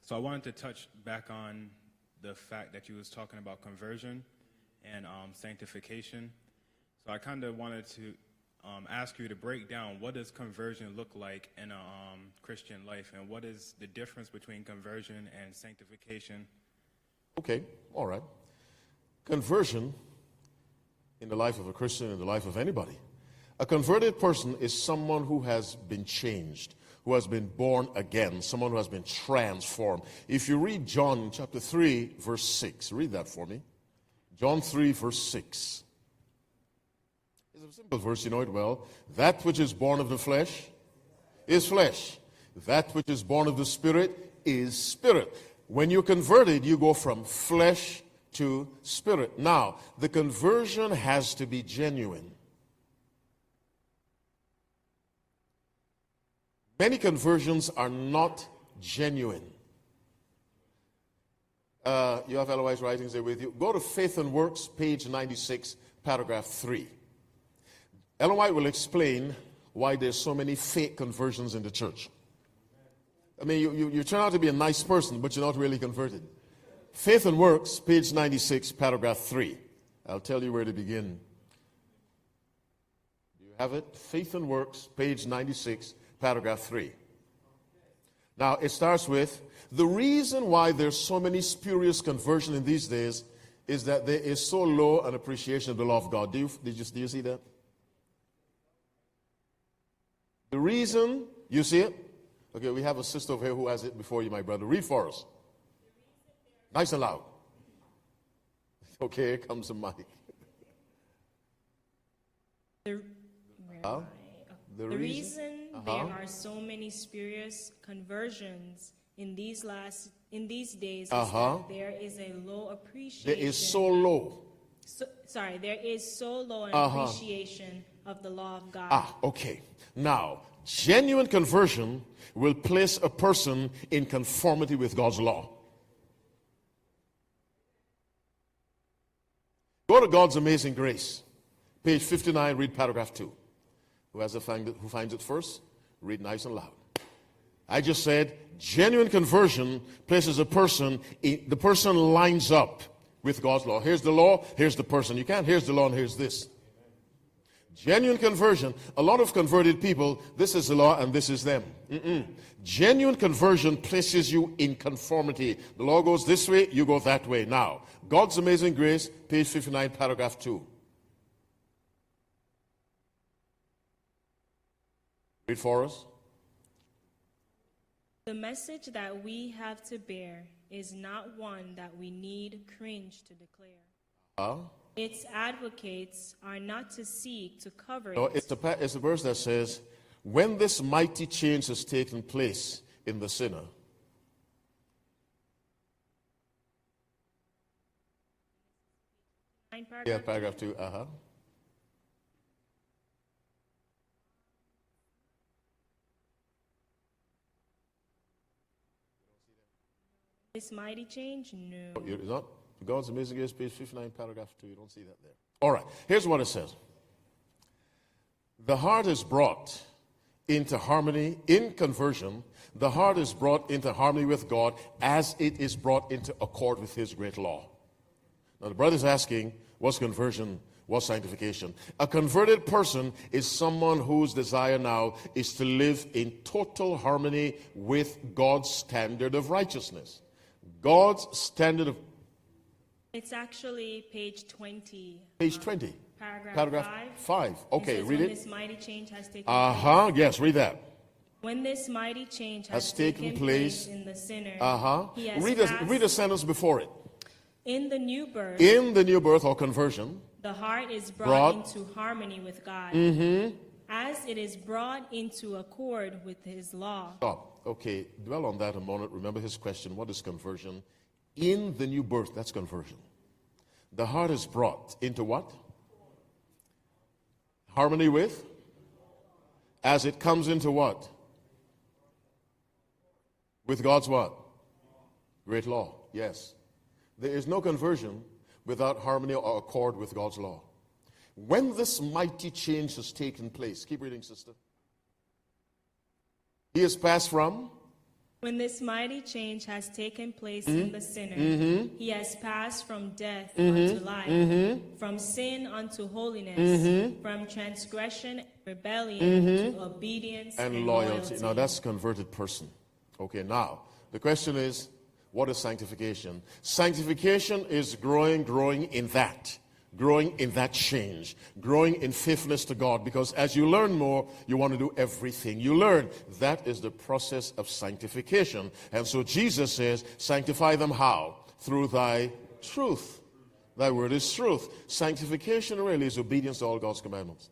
So I wanted to touch back on the fact that you was talking about conversion and sanctification. So I kind of wanted to ask you to break down what does conversion look like in a Christian life, and what is the difference between conversion and sanctification? Okay, all right. Conversion in the life of a Christian, in the life of anybody. A converted person is someone who has been changed, who has been born again, someone who has been transformed. If you read John chapter 3, verse 6, read that for me. John 3, verse 6. It's a simple verse, you know it well. That which is born of the flesh is flesh. That which is born of the Spirit is spirit. When you're converted, you go from flesh to spirit. Now, the conversion has to be genuine. Many conversions are not genuine. You have Eloise writings there with you. Go to Faith and Works, page 96, paragraph 3. Ellen White will explain why there's so many fake conversions in the church. I mean, you turn out to be a nice person, but you're not really converted. Faith and Works, page 96, paragraph 3. I'll tell you where to begin. Do you have it? Faith and Works, page 96, paragraph 3. Now, it starts with, the reason why there's so many spurious conversions in these days is that there is so low an appreciation of the law of God. Do you see that? The reason, you see it? Okay, we have a sister over here who has it before you, my brother. Read for us. Nice and loud. Okay, here comes the mic. The reason there are so many spurious conversions in these days is that there is a low appreciation. There is so low. There is so low an appreciation of the law of God. Okay. Now, genuine conversion will place a person in conformity with God's law. Go to God's Amazing Grace, page 59, read paragraph 2. Who finds it first? Read nice and loud. I just said genuine conversion places a person, the person lines up with God's law. Here's the law, here's the person. You can't, here's the law and here's this. Genuine conversion, a lot of converted people, this is the law and this is them. Genuine conversion places you in conformity. The law goes this way, you go that way. Now, God's Amazing Grace, page 59, paragraph 2. Read for us. The message that we have to bear is not one that we need cringe to declare. Its advocates are not to seek to cover it. It's a verse that says, when this mighty change has taken place in the sinner. Paragraph 2. This mighty change? No. It's not. God's Amazing Grace, page 59, paragraph 2. You don't see that there. All right. Here's what it says. The heart is brought into harmony in conversion. The heart is brought into harmony with God as it is brought into accord with His great law. Now, the brother's asking, what's conversion? What's sanctification? A converted person is someone whose desire now is to live in total harmony with God's standard of righteousness. God's standard of... It's actually page 20. Page 20. Paragraph 5. Okay, read it. When this mighty change has taken place. Yes, read that. When this mighty change has taken place in the sinner, he has read a sentence before it. In the new birth. In the new birth or conversion. The heart is brought into harmony with God. As it is brought into accord with His law. Stop. Okay, dwell on that a moment. Remember his question. What is conversion? In the new birth, that's conversion. The heart is brought into what? Harmony with? As it comes into what? With God's what? Great law. Yes. There is no conversion without harmony or accord with God's law. When this mighty change has taken place, keep reading, sister. He has passed from When this mighty change has taken place in the sinner, he has passed from death unto life, from sin unto holiness, from transgression and rebellion to obedience and loyalty. Now that's a converted person. Okay, now the question is, what is sanctification? Sanctification is growing in that. Growing in that change, growing in faithfulness to God, because as you learn more, you want to do everything you learn. That is the process of sanctification. And so Jesus says, sanctify them how? Through thy truth. Thy word is truth. Sanctification really is obedience to all God's commandments.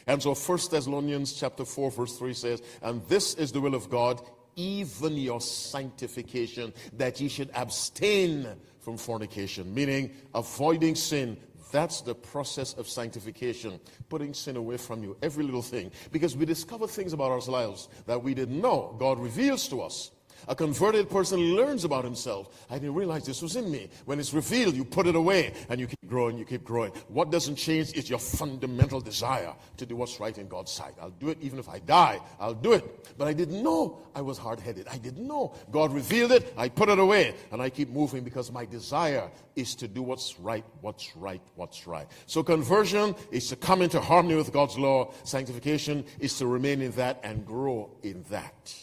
And so 1 Thessalonians chapter 4 verse 3 says, and this is the will of God, even your sanctification, that ye should abstain from fornication, meaning avoiding sin. That's the process of sanctification, putting sin away from you, every little thing. Because we discover things about ourselves that we didn't know. God reveals to us. A converted person learns about himself. I didn't realize this was in me. When it's revealed, you put it away, and you keep growing, you keep growing. What doesn't change is your fundamental desire to do what's right in God's sight. I'll do it even if I die. I'll do it. But I didn't know I was hard-headed. I didn't know. God revealed it, I put it away, and I keep moving because my desire is to do what's right, what's right, what's right. So conversion is to come into harmony with God's law. Sanctification is to remain in that and grow in that.